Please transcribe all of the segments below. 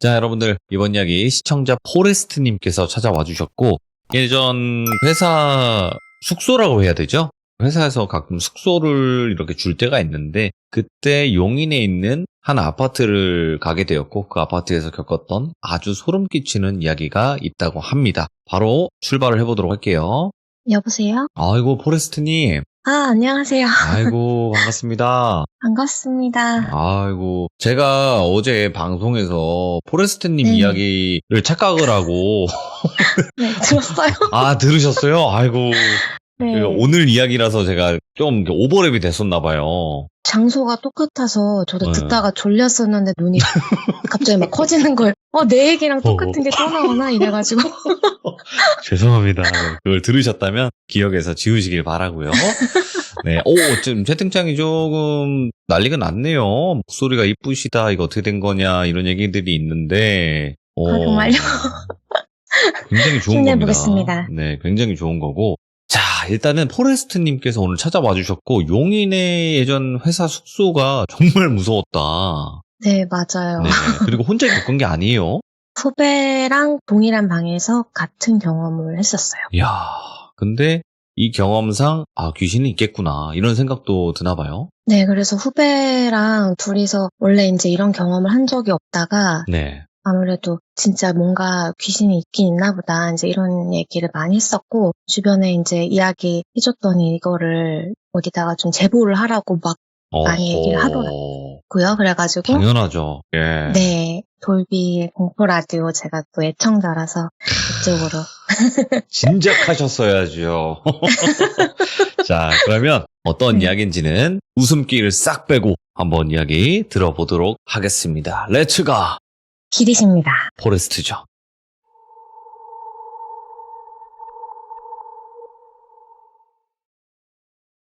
자, 여러분들 이번 이야기 시청자 포레스트님께서 찾아와 주셨고, 예전 회사 숙소라고 해야 되죠? 회사에서 가끔 숙소를 이렇게 줄 때가 있는데, 그때 용인에 있는 한 아파트를 가게 되었고, 그 아파트에서 겪었던 아주 소름 끼치는 이야기가 있다고 합니다. 바로 출발을 해보도록 할게요. 여보세요? 아이고, 포레스트님. 안녕하세요. 아이고, 반갑습니다. 반갑습니다. 아이고, 제가 어제 방송에서 포레스트님 네. 이야기를 착각을 하고, 네, 들었어요? 들으셨어요? 아이고, 네. 오늘 이야기라서 제가 좀 오버랩이 됐었나봐요. 장소가 똑같아서 저도 네. 듣다가 졸렸었는데 눈이 갑자기 막 커지는 걸, 내 얘기랑 똑같은 게 또 나오나? 이래가지고. 죄송합니다. 그걸 들으셨다면 기억에서 지우시길 바라고요. 네, 지금 채팅창이 조금 난리가 났네요. 목소리가 이쁘시다, 이거 어떻게 된 거냐, 이런 얘기들이 있는데. 정말요? 굉장히 좋은 힘내보겠습니다. 겁니다. 네, 굉장히 좋은 거고. 자, 일단은 포레스트님께서 오늘 찾아와 주셨고, 용인의 예전 회사 숙소가 정말 무서웠다. 네, 맞아요. 네, 그리고 혼자 겪은 게 아니에요. 후배랑 동일한 방에서 같은 경험을 했었어요. 이야, 근데 이 경험상, 귀신이 있겠구나, 이런 생각도 드나 봐요. 네, 그래서 후배랑 둘이서 원래 이제 이런 경험을 한 적이 없다가, 네. 아무래도 진짜 뭔가 귀신이 있긴 있나 보다 이제 이런 얘기를 많이 했었고 주변에 이제 이야기 해줬더니 이거를 어디다가 좀 제보를 하라고 막 많이 얘기를 하더라고요. 그래가지고 당연하죠. 예. 네, 돌비 공포 라디오 제가 또 애청자라서 그쪽으로 진작하셨어야죠. 자, 그러면 어떤 이야기인지는 웃음기를 싹 빼고 한번 이야기 들어보도록 하겠습니다. 렛츠가 길이십니다. 포레스트죠.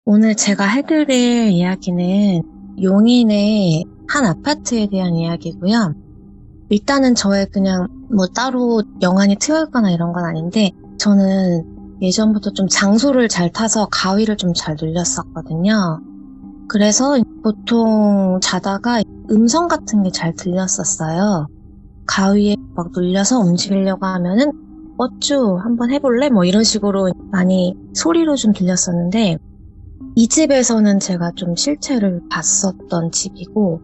오늘 제가 해드릴 이야기는 용인의 한 아파트에 대한 이야기고요. 일단은 저의 그냥 뭐 따로 영안이 트여있거나 이런 건 아닌데 저는 예전부터 좀 장소를 잘 타서 가위를 좀 잘 눌렸었거든요. 그래서 보통 자다가 음성 같은 게 잘 들렸었어요. 가위에 막 눌려서 움직이려고 하면은 어쭈 한번 해볼래? 뭐 이런 식으로 많이 소리로 좀 들렸었는데 이 집에서는 제가 좀 실체를 봤었던 집이고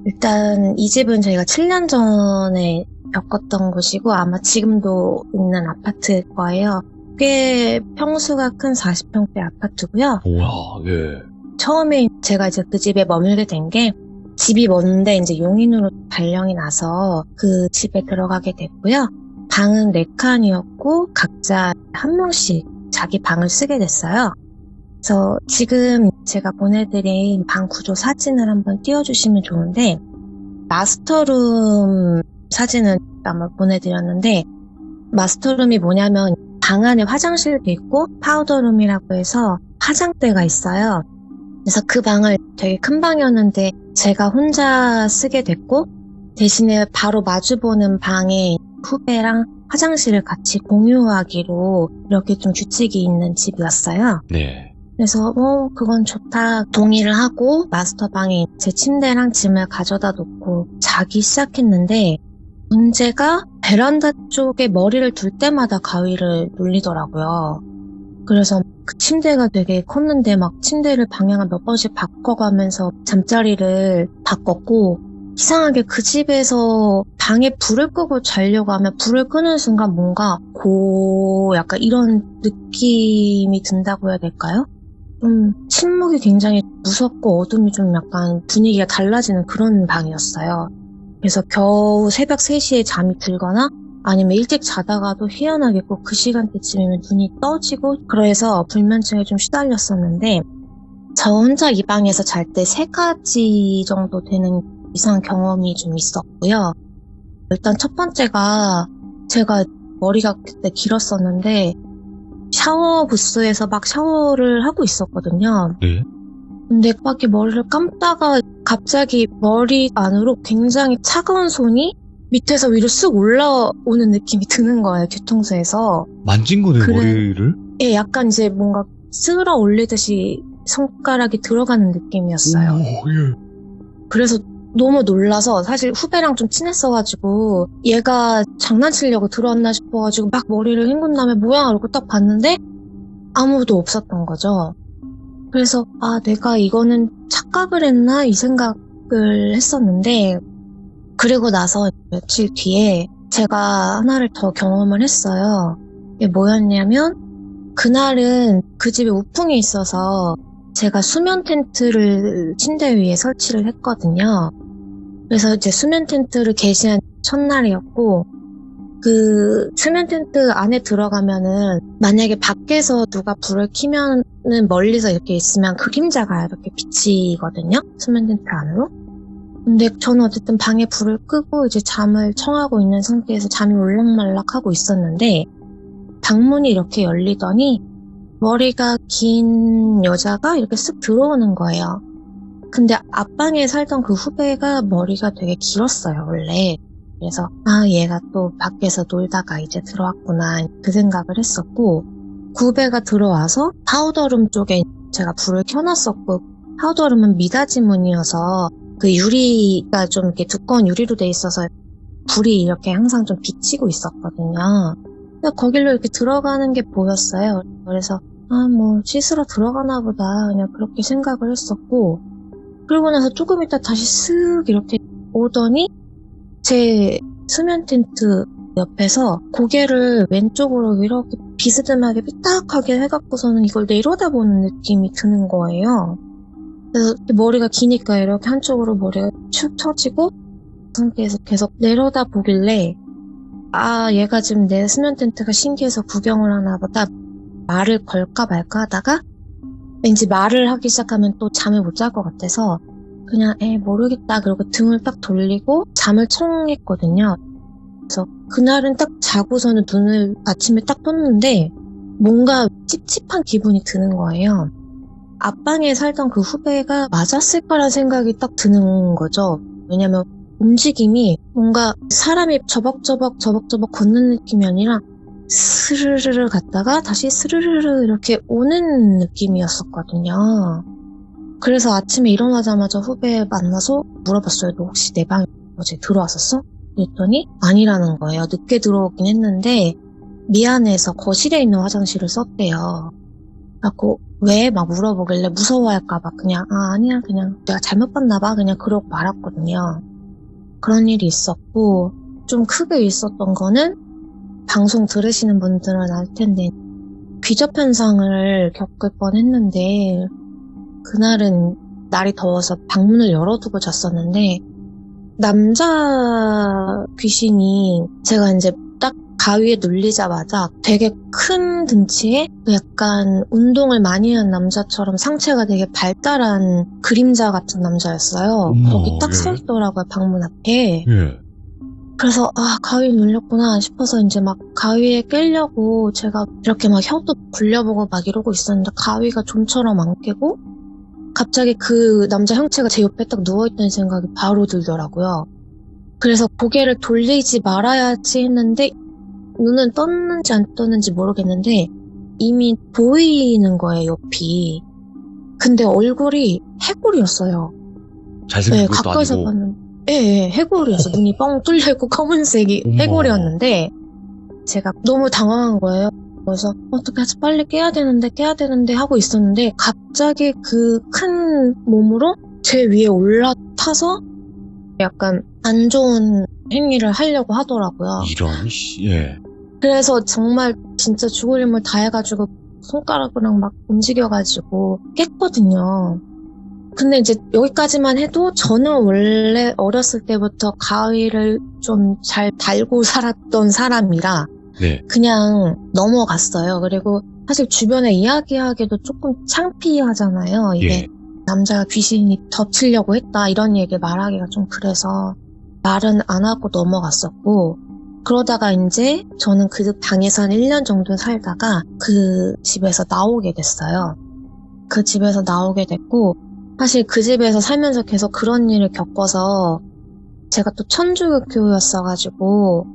일단 이 집은 저희가 7년 전에 겪었던 곳이고 아마 지금도 있는 아파트일 거예요. 꽤 평수가 큰 40평대 아파트고요. 우와, 예. 처음에 제가 이제 그 집에 머물게 된 게 집이 먼데 이제 용인으로 발령이 나서 그 집에 들어가게 됐고요. 방은 4칸이었고 각자 한 명씩 자기 방을 쓰게 됐어요. 그래서 지금 제가 보내드린 방 구조 사진을 한번 띄워주시면 좋은데 마스터룸 사진을 아마 보내드렸는데 마스터룸이 뭐냐면 방 안에 화장실도 있고 파우더룸이라고 해서 화장대가 있어요. 그래서 그 방을 되게 큰 방이었는데 제가 혼자 쓰게 됐고 대신에 바로 마주보는 방에 후배랑 화장실을 같이 공유하기로 이렇게 좀 규칙이 있는 집이었어요. 네. 그래서 그건 좋다 동의를 하고 마스터방에 제 침대랑 짐을 가져다 놓고 자기 시작했는데 문제가 베란다 쪽에 머리를 둘 때마다 가위를 눌리더라고요. 그래서 그 침대가 되게 컸는데 막 침대를 방향을 몇 번씩 바꿔가면서 잠자리를 바꿨고 이상하게 그 집에서 방에 불을 끄고 자려고 하면 불을 끄는 순간 뭔가 약간 이런 느낌이 든다고 해야 될까요? 침묵이 굉장히 무섭고 어둠이 좀 약간 분위기가 달라지는 그런 방이었어요. 그래서 겨우 새벽 3시에 잠이 들거나 아니면 일찍 자다가도 희한하게 꼭 그 시간대쯤이면 눈이 떠지고 그래서 불면증에 좀 시달렸었는데 저 혼자 이 방에서 잘 때 3가지 정도 되는 이상한 경험이 좀 있었고요. 일단 첫 번째가 제가 머리가 그때 길었었는데 샤워 부스에서 막 샤워를 하고 있었거든요. 네. 근데 밖에 머리를 감다가 갑자기 머리 안으로 굉장히 차가운 손이 밑에서 위로 쓱 올라오는 느낌이 드는 거예요, 뒤통수에서. 만진 거네, 머리를? 예, 약간 이제 뭔가 쓸어 올리듯이 손가락이 들어가는 느낌이었어요. 오, 예. 그래서 너무 놀라서 사실 후배랑 좀 친했어가지고 얘가 장난치려고 들어왔나 싶어가지고 막 머리를 헹군 다음에 뭐야 이러고 딱 봤는데 아무도 없었던 거죠. 그래서 내가 이거는 착각을 했나 이 생각을 했었는데 그리고 나서 며칠 뒤에 제가 하나를 더 경험을 했어요. 이게 뭐였냐면 그날은 그 집에 우풍이 있어서 제가 수면 텐트를 침대 위에 설치를 했거든요. 그래서 이제 수면 텐트를 개시한 첫날이었고 그 수면 텐트 안에 들어가면은 만약에 밖에서 누가 불을 켜면은 멀리서 이렇게 있으면 그림자가 이렇게 비치거든요. 수면 텐트 안으로. 근데 저는 어쨌든 방에 불을 끄고 이제 잠을 청하고 있는 상태에서 잠이 올락말락하고 있었는데 방문이 이렇게 열리더니 머리가 긴 여자가 이렇게 쓱 들어오는 거예요. 근데 앞방에 살던 그 후배가 머리가 되게 길었어요, 원래. 그래서 얘가 또 밖에서 놀다가 이제 들어왔구나 그 생각을 했었고 그 후배가 들어와서 파우더룸 쪽에 제가 불을 켜놨었고 파우더룸은 미닫이 문이어서 그 유리가 좀 이렇게 두꺼운 유리로 돼 있어서 불이 이렇게 항상 좀 비치고 있었거든요. 근데 거길로 이렇게 들어가는 게 보였어요. 그래서 뭐 씻으러 들어가나 보다 그냥 그렇게 생각을 했었고 그러고 나서 조금 있다 다시 쓱 이렇게 오더니 제 수면 텐트 옆에서 고개를 왼쪽으로 이렇게 비스듬하게 삐딱하게 해갖고서는 이걸 내려다보는 느낌이 드는 거예요. 그래서 머리가 기니까 이렇게 한쪽으로 머리가 축 처지고 그 상태에서 계속 내려다보길래 얘가 지금 내 수면 텐트가 신기해서 구경을 하나 보다 말을 걸까 말까 하다가 왠지 말을 하기 시작하면 또 잠을 못 잘 것 같아서 그냥 모르겠다 그러고 등을 딱 돌리고 잠을 청했거든요. 그래서 그날은 딱 자고서는 눈을 아침에 딱 떴는데 뭔가 찝찝한 기분이 드는 거예요. 앞방에 살던 그 후배가 맞았을까라는 생각이 딱 드는 거죠. 왜냐면 움직임이 뭔가 사람이 저벅저벅 걷는 느낌이 아니라 스르르르 갔다가 다시 스르르르 이렇게 오는 느낌이었었거든요. 그래서 아침에 일어나자마자 후배 만나서 물어봤어요. 너 혹시 내 방에 어제 들어왔었어? 그랬더니 아니라는 거예요. 늦게 들어오긴 했는데 미안해서 거실에 있는 화장실을 썼대요. 그래갖고 왜? 막 물어보길래 무서워할까봐 그냥 아니야 그냥 내가 잘못 봤나 봐 그냥 그러고 말았거든요. 그런 일이 있었고 좀 크게 있었던 거는 방송 들으시는 분들은 알 텐데 귀접현상을 겪을 뻔했는데 그날은 날이 더워서 방문을 열어두고 잤었는데 남자 귀신이 제가 이제 딱 가위에 눌리자마자 되게 큰 등치에 약간 운동을 많이 한 남자처럼 상체가 되게 발달한 그림자 같은 남자였어요. 거기 딱 서 있더라고요, 방문 앞에. 그래서 가위 눌렸구나 싶어서 이제 막 가위에 깨려고 제가 이렇게 막 혀도 굴려보고 막 이러고 있었는데 가위가 좀처럼 안 깨고 갑자기 그 남자 형체가 제 옆에 딱 누워있다는 생각이 바로 들더라고요. 그래서 고개를 돌리지 말아야지 했는데 눈은 떴는지 안 떴는지 모르겠는데 이미 보이는 거예요, 옆이. 근데 얼굴이 해골이었어요. 잘생긴 것도 가까이서 아니고. 봤는데 해골이었어. 눈이 뻥 뚫려있고 검은색이 해골이었는데 제가 너무 당황한 거예요. 그래서 어떻게 하지 빨리 깨야 되는데 하고 있었는데 갑자기 그 큰 몸으로 제 위에 올라타서 약간 안 좋은 행위를 하려고 하더라고요. 그래서 정말 진짜 죽을 힘을 다 해가지고 손가락이랑 막 움직여가지고 깼거든요. 근데 이제 여기까지만 해도 저는 원래 어렸을 때부터 가위를 좀 잘 달고 살았던 사람이라 그냥 넘어갔어요. 그리고 사실 주변에 이야기하기도 조금 창피하잖아요. 이게 남자가 귀신이 덮치려고 했다 이런 얘기 말하기가 좀 그래서 말은 안 하고 넘어갔었고 그러다가 이제 저는 그 방에서 한 1년 정도 살다가 그 집에서 나오게 됐어요. 그 집에서 나오게 됐고 사실 그 집에서 살면서 계속 그런 일을 겪어서 제가 또 천주교였어가지고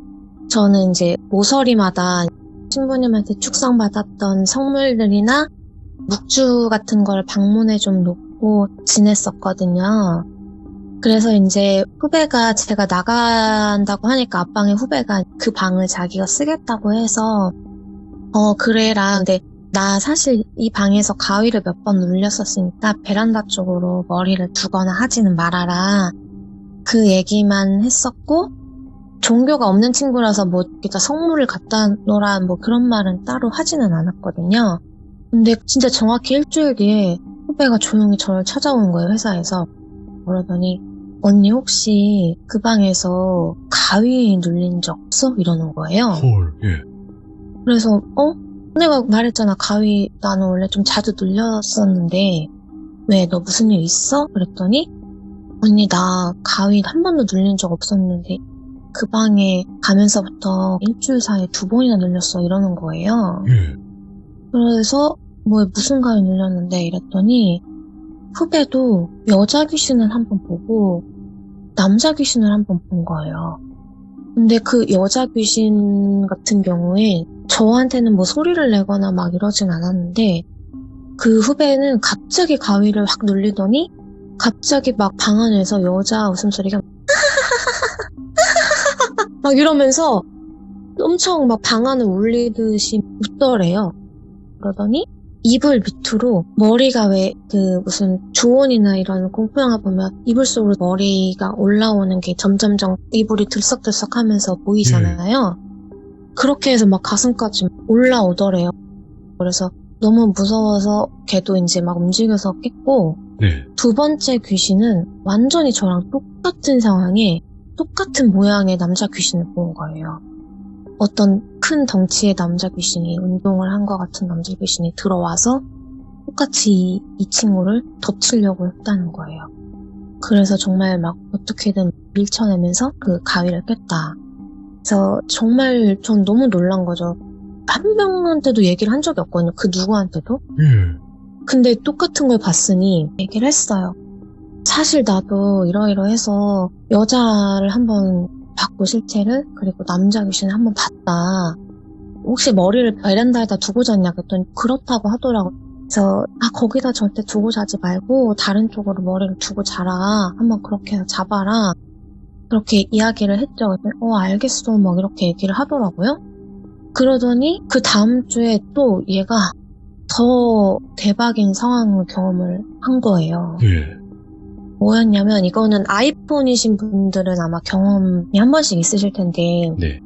저는 이제 모서리마다 신부님한테 축상받았던 성물들이나 묵주 같은 걸 방문에 좀 놓고 지냈었거든요. 그래서 이제 후배가 제가 나간다고 하니까 앞방의 후배가 그 방을 자기가 쓰겠다고 해서 그래라. 근데 나 사실 이 방에서 가위를 몇 번 눌렸었으니까 베란다 쪽으로 머리를 두거나 하지는 말아라. 그 얘기만 했었고 종교가 없는 친구라서 뭐 진짜 성물을 갖다 놓으라 뭐 그런 말은 따로 하지는 않았거든요. 근데 진짜 정확히 일주일 뒤에 후배가 조용히 저를 찾아온 거예요, 회사에서. 그러더니 언니 혹시 그 방에서 가위 눌린 적 없어? 이러는 거예요. 헐, 예. 그래서 내가 말했잖아. 가위 나는 원래 좀 자주 눌렸었는데 왜 너 무슨 일 있어? 그랬더니 언니 나 가위 한 번도 눌린 적 없었는데 그 방에 가면서부터 일주일 사이에 2번이나 눌렸어 이러는 거예요. 예. 그래서 뭐 무슨 가위 눌렸는데 이랬더니 후배도 여자 귀신을 한 번 보고 남자 귀신을 한 번 본 거예요. 근데 그 여자 귀신 같은 경우에 저한테는 뭐 소리를 내거나 막 이러진 않았는데 그 후배는 갑자기 가위를 확 눌리더니 갑자기 막 방 안에서 여자 웃음소리가 막 이러면서 엄청 막 방 안을 울리듯이 웃더래요. 그러더니 이불 밑으로 머리가 왜 그 무슨 조언이나 이런 공포영화 보면 이불 속으로 머리가 올라오는 게 점점점 이불이 들썩들썩 하면서 보이잖아요. 그렇게 해서 막 가슴까지 올라오더래요. 그래서 너무 무서워서 걔도 이제 막 움직여서 깼고 네. 2번째 귀신은 완전히 저랑 똑같은 상황에 똑같은 모양의 남자 귀신을 본 거예요. 어떤 큰 덩치의 남자 귀신이 운동을 한 것 같은 남자 귀신이 들어와서 똑같이 이 친구를 덮치려고 했다는 거예요. 그래서 정말 막 어떻게든 밀쳐내면서 그 가위를 깼다. 그래서 정말 전 너무 놀란 거죠. 한 명한테도 얘기를 한 적이 없거든요. 그 누구한테도. 예. 근데 똑같은 걸 봤으니 얘기를 했어요. 사실 나도 이러이러해서 여자를 한번 봤고 실체를 그리고 남자 귀신을 한번 봤다. 혹시 머리를 베란다에다 두고 잤냐 그랬더니 그렇다고 하더라고. 그래서 거기다 절대 두고 자지 말고 다른 쪽으로 머리를 두고 자라. 한번 그렇게 해서 잡아라. 그렇게 이야기를 했죠. 그랬더니 알겠어 막 이렇게 얘기를 하더라고요. 그러더니 그 다음 주에 또 얘가 더 대박인 상황을 경험을 한 거예요. 예. 뭐였냐면 이거는 아이폰이신 분들은 아마 경험이 한 번씩 있으실 텐데 네.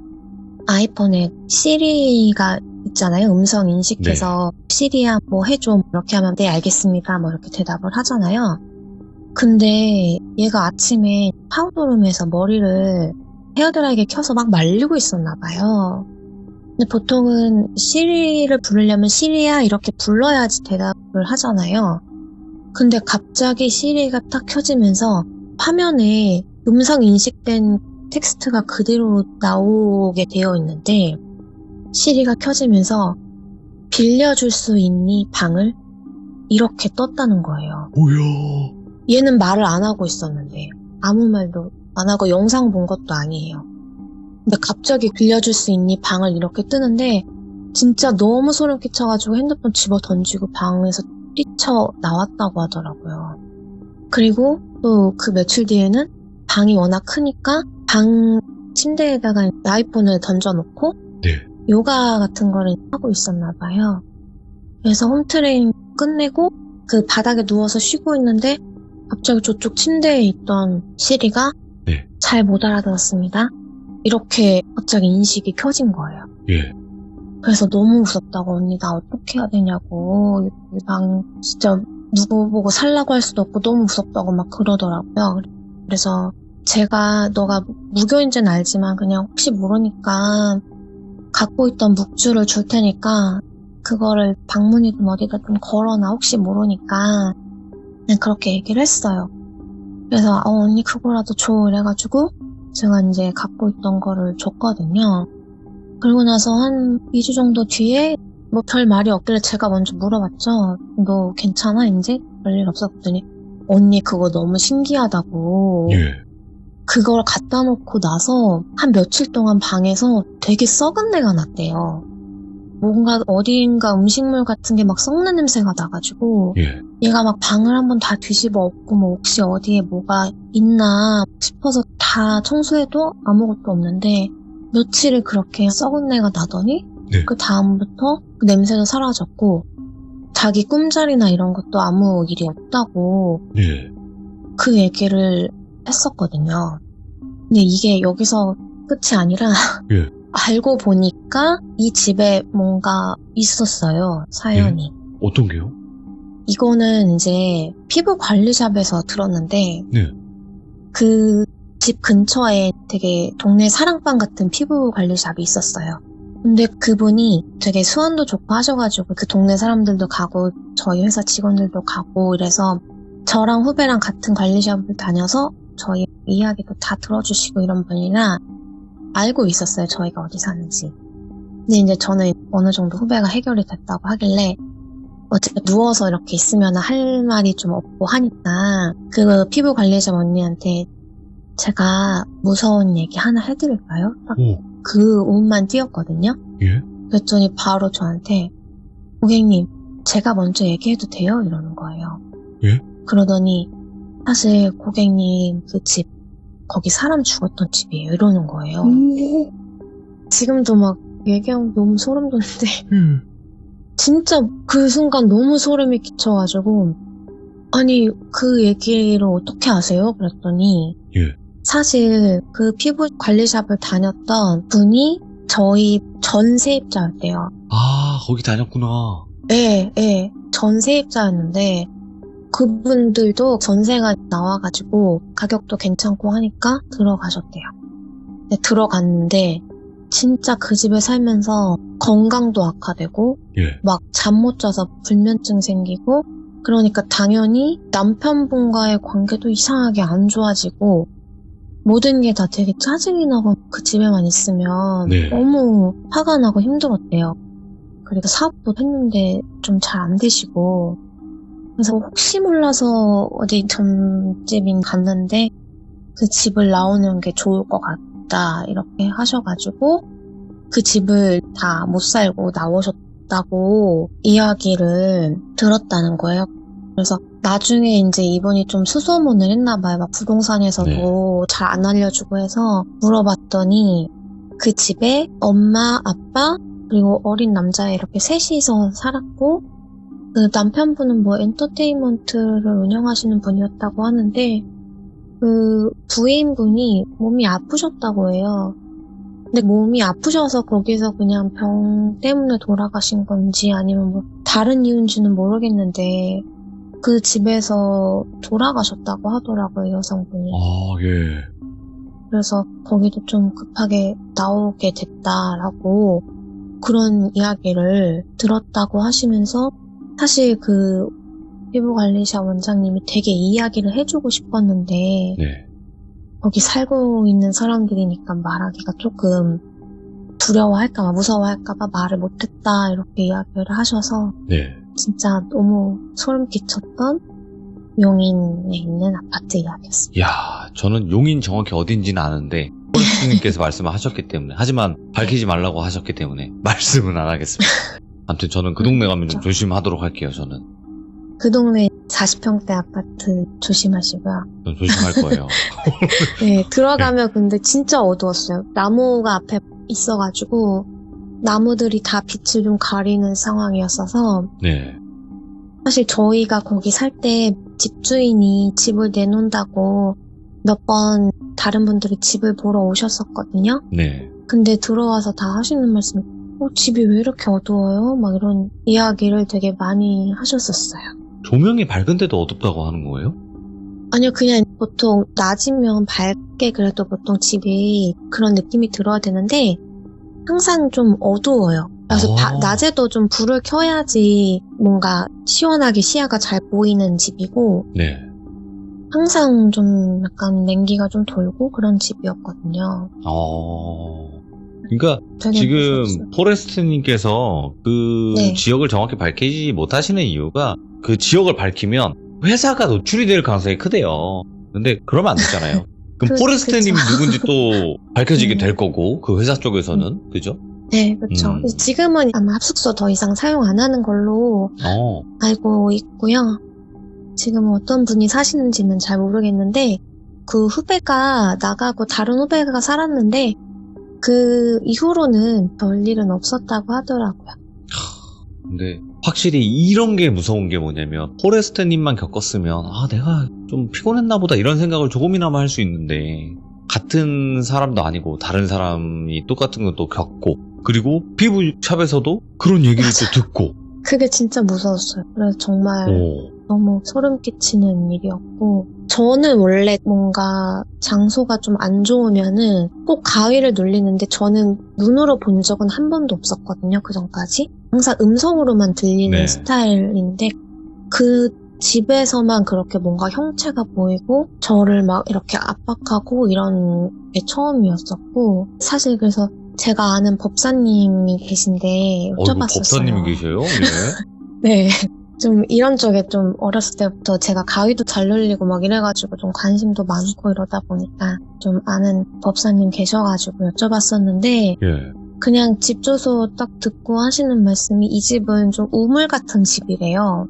아이폰에 시리가 있잖아요. 음성 인식해서 시리야 뭐 해줘 이렇게 하면 네 알겠습니다 뭐 이렇게 대답을 하잖아요. 근데 얘가 아침에 파우더룸에서 머리를 헤어드라이기에 켜서 막 말리고 있었나 봐요. 근데 보통은 시리를 부르려면 시리야 이렇게 불러야지 대답을 하잖아요. 근데 갑자기 시리가 딱 켜지면서 화면에 음성 인식된 텍스트가 그대로 나오게 되어 있는데 시리가 켜지면서 빌려줄 수 있니 방을? 이렇게 떴다는 거예요. 뭐야? 얘는 말을 안 하고 있었는데 아무 말도 안 하고 영상 본 것도 아니에요. 근데 갑자기 빌려줄 수 있니 방을 이렇게 뜨는데 진짜 너무 소름 끼쳐가지고 핸드폰 집어 던지고 방에서 뛰쳐 나왔다고 하더라고요. 그리고 또 그 며칠 뒤에는 방이 워낙 크니까 방 침대에다가 아이폰을 던져놓고 네. 요가 같은 거를 하고 있었나 봐요. 그래서 홈트레이닝 끝내고 그 바닥에 누워서 쉬고 있는데 갑자기 저쪽 침대에 있던 시리가 네. 잘 못 알아들었습니다. 이렇게 갑자기 인식이 켜진 거예요. 예. 그래서 너무 무섭다고 언니 나 어떻게 해야 되냐고 이 방 진짜 누구 보고 살라고 할 수도 없고 너무 무섭다고 막 그러더라고요. 그래서 제가 너가 무교인지는 알지만 그냥 혹시 모르니까 갖고 있던 묵주를 줄 테니까 그거를 방문이든 어디다 좀 걸어놔 혹시 모르니까 그냥 그렇게 얘기를 했어요. 그래서 언니 그거라도 줘 이래가지고 제가 이제 갖고 있던 거를 줬거든요. 그리고 나서 한 2주 정도 뒤에 뭐 별 말이 없길래 제가 먼저 물어봤죠. 너 괜찮아 이제? 별일 없었더니 언니 그거 너무 신기하다고. 예. 그걸 갖다 놓고 나서 한 며칠 동안 방에서 되게 썩은 내가 났대요. 뭔가 어딘가 음식물 같은 게 막 썩는 냄새가 나가지고 예. 얘가 막 방을 한번 다 뒤집어 엎고 뭐 혹시 어디에 뭐가 있나 싶어서 다 청소해도 아무것도 없는데 며칠을 그렇게 썩은 내가 나더니 네. 그 다음부터 그 냄새도 사라졌고 자기 꿈자리나 이런 것도 아무 일이 없다고 예. 그 얘기를 했었거든요. 근데 이게 여기서 끝이 아니라 예. 알고 보니까 이 집에 뭔가 있었어요, 사연이. 어떤 게요? 이거는 이제 피부 관리샵에서 들었는데 네. 그 집 근처에 되게 동네 사랑방 같은 피부 관리샵이 있었어요. 근데 그분이 되게 수완도 좋고 하셔가지고 그 동네 사람들도 가고 저희 회사 직원들도 가고 이래서 저랑 후배랑 같은 관리샵을 다녀서 저희 이야기도 다 들어주시고 이런 분이라 알고 있었어요, 저희가 어디 사는지. 근데 이제 저는 어느 정도 후배가 해결이 됐다고 하길래 어쨌든 누워서 이렇게 있으면 할 말이 좀 없고 하니까 그 피부 관리샵 언니한테 제가 무서운 얘기 하나 해드릴까요? 딱 그 옷만 띄었거든요. 예? 그랬더니 바로 저한테 고객님 제가 먼저 얘기해도 돼요? 이러는 거예요. 예? 그러더니 사실 고객님 그 집 거기 사람 죽었던 집이에요. 이러는 거예요. 지금도 막 얘기하면 너무 소름 돋는데 진짜 그 순간 너무 소름이 끼쳐가지고 아니 그 얘기를 어떻게 아세요? 그랬더니 예. 사실 그 피부 관리샵을 다녔던 분이 저희 전 세입자였대요. 아, 거기 다녔구나. 예, 예. 전 세입자였는데 그분들도 전세가 나와가지고 가격도 괜찮고 하니까 들어가셨대요. 근데 들어갔는데 진짜 그 집에 살면서 건강도 악화되고 예. 막 잠 못 자서 불면증 생기고 그러니까 당연히 남편분과의 관계도 이상하게 안 좋아지고 모든 게 다 되게 짜증이 나고 그 집에만 있으면 네. 너무 화가 나고 힘들었대요. 그리고 사업도 했는데 좀 잘 안 되시고 그래서 혹시 몰라서 어디 전집인 갔는데 그 집을 나오는 게 좋을 것 같다 이렇게 하셔가지고 그 집을 다 못 살고 나오셨다고 이야기를 들었다는 거예요. 그래서 나중에 이제 이분이 좀 수소문을 했나 봐요. 막 부동산에서도 네. 잘 안 알려주고 해서 물어봤더니 그 집에 엄마, 아빠 그리고 어린 남자 이렇게 셋이서 살았고 그 남편분은 뭐 엔터테인먼트를 운영하시는 분이었다고 하는데 그 부인분이 몸이 아프셨다고 해요. 근데 몸이 아프셔서 거기서 그냥 병 때문에 돌아가신 건지 아니면 뭐 다른 이유인지는 모르겠는데 그 집에서 돌아가셨다고 하더라고요, 여성분이. 아, 예. 그래서 거기도 좀 급하게 나오게 됐다라고 그런 이야기를 들었다고 하시면서 사실 그 피부관리샵 원장님이 되게 이야기를 해주고 싶었는데 네. 거기 살고 있는 사람들이니까 말하기가 조금 두려워할까봐 무서워할까봐 말을 못했다 이렇게 이야기를 하셔서 네. 진짜 너무 소름 끼쳤던 용인에 있는 아파트 이야기였습니다. 야, 저는 용인 정확히 어딘지는 아는데 포레스트님께서 말씀을 하셨기 때문에 하지만 밝히지 말라고 하셨기 때문에 말씀은 안 하겠습니다. 아무튼 저는 그 동네 가면 좀 조심하도록 할게요. 저는 그 동네 40평대 아파트 조심하시고요. 좀 조심할 거예요. 네, 들어가면 근데 진짜 어두웠어요. 나무가 앞에 있어가지고 나무들이 다 빛을 좀 가리는 상황이었어서 네. 사실 저희가 거기 살 때 집주인이 집을 내놓는다고 몇 번 다른 분들이 집을 보러 오셨었거든요. 네. 근데 들어와서 다 하시는 말씀이 집이 왜 이렇게 어두워요? 막 이런 이야기를 되게 많이 하셨었어요. 조명이 밝은데도 어둡다고 하는 거예요? 아니요, 그냥 보통 낮이면 밝게 그래도 보통 집이 그런 느낌이 들어야 되는데 항상 좀 어두워요. 그래서 낮에도 좀 불을 켜야지 뭔가 시원하게 시야가 잘 보이는 집이고 네. 항상 좀 약간 냉기가 좀 돌고 그런 집이었거든요. 그러니까 되게 지금 무서웠어요. 포레스트님께서 그 네. 지역을 정확히 밝히지 못하시는 이유가 그 지역을 밝히면 회사가 노출이 될 가능성이 크대요. 근데 그러면 안 되잖아요. 그럼 포레스트님이 누군지 또 밝혀지게 될 거고 그 회사 쪽에서는 그죠? 네, 그렇죠. 지금은 아마 합숙소 더 이상 사용 안 하는 걸로 알고 있고요. 지금 어떤 분이 사시는지는 잘 모르겠는데 그 후배가 나가고 다른 후배가 살았는데 그 이후로는 별일은 없었다고 하더라고요. 근데 확실히 이런 게 무서운 게 뭐냐면 포레스트님만 겪었으면 내가 좀 피곤했나 보다 이런 생각을 조금이나마 할 수 있는데 같은 사람도 아니고 다른 사람이 똑같은 것도 겪고 그리고 피부샵에서도 그런 얘기를 또 듣고 그게 진짜 무서웠어요. 그래서 정말 너무 소름 끼치는 일이었고 저는 원래 뭔가 장소가 좀 안 좋으면은 꼭 가위를 눌리는데 저는 눈으로 본 적은 한 번도 없었거든요. 그 전까지. 항상 음성으로만 들리는 스타일인데 그 집에서만 그렇게 뭔가 형체가 보이고 저를 막 이렇게 압박하고 이런 게 처음이었었고 사실 그래서 제가 아는 법사님이 계신데 여쭤봤었어요. 법사님이 계셔요? 네. 좀 이런 쪽에 좀 어렸을 때부터 제가 가위도 잘 눌리고 막 이래가지고 좀 관심도 많고 이러다 보니까 좀 아는 법사님 계셔가지고 여쭤봤었는데 그냥 집 주소 딱 듣고 하시는 말씀이 이 집은 좀 우물 같은 집이래요.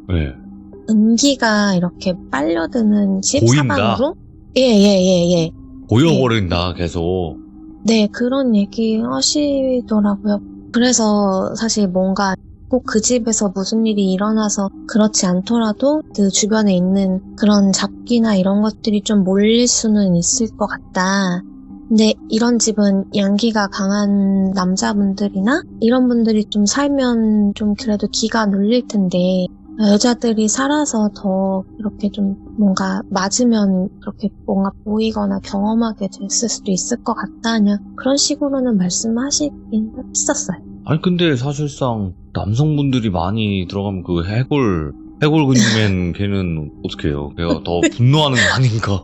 음기가 이렇게 빨려드는 집 보인다? 사방으로? 예. 보여버린다 계속. 네, 그런 얘기 하시더라고요. 그래서 사실 뭔가 꼭 그 집에서 무슨 일이 일어나서 그렇지 않더라도 그 주변에 있는 그런 잡기나 이런 것들이 좀 몰릴 수는 있을 것 같다. 근데 이런 집은 양기가 강한 남자분들이나 이런 분들이 좀 살면 좀 그래도 기가 눌릴 텐데 여자들이 살아서 더 이렇게 좀 뭔가 맞으면 그렇게 뭔가 보이거나 경험하게 됐을 수도 있을 것 같다. 그냥 그런 식으로는 말씀하시긴 했었어요. 아니 근데 사실상 남성분들이 많이 들어가면 그 해골 근육맨 걔는 어떻게 해요? 걔가 더 분노하는 거 아닌가?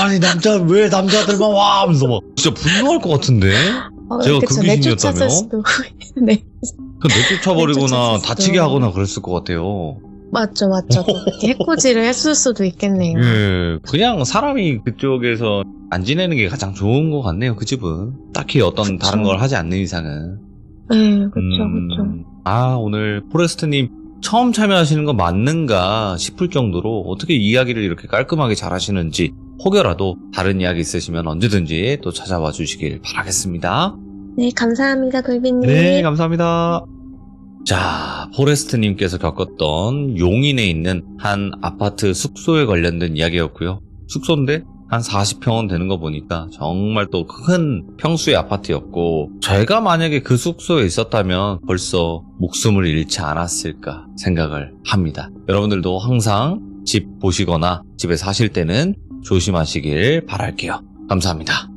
아니 왜 남자들만 와 하면서 막 진짜 분노할 것 같은데? 제가 그 귀신이었다며? 네. 내쫓아버리거나 다치게 하거나 그랬을 것 같아요. 맞죠. 그렇게 해코지를 했을 수도 있겠네요. 그냥 사람이 그쪽에서 안 지내는 게 가장 좋은 것 같네요. 그 집은 딱히 어떤 다른 걸 하지 않는 이상은. 네, 그렇죠. 오늘 포레스트님 처음 참여하시는 거 맞는가 싶을 정도로 어떻게 이야기를 이렇게 깔끔하게 잘 하시는지 혹여라도 다른 이야기 있으시면 언제든지 또 찾아와 주시길 바라겠습니다. 네, 감사합니다, 돌비님. 네, 감사합니다. 자, 포레스트님께서 겪었던 용인에 있는 한 아파트 숙소에 관련된 이야기였고요. 숙소인데 한 40평은 되는 거 보니까 정말 또 큰 평수의 아파트였고 제가 만약에 그 숙소에 있었다면 벌써 목숨을 잃지 않았을까 생각을 합니다. 여러분들도 항상 집 보시거나 집에 사실 때는 조심하시길 바랄게요. 감사합니다.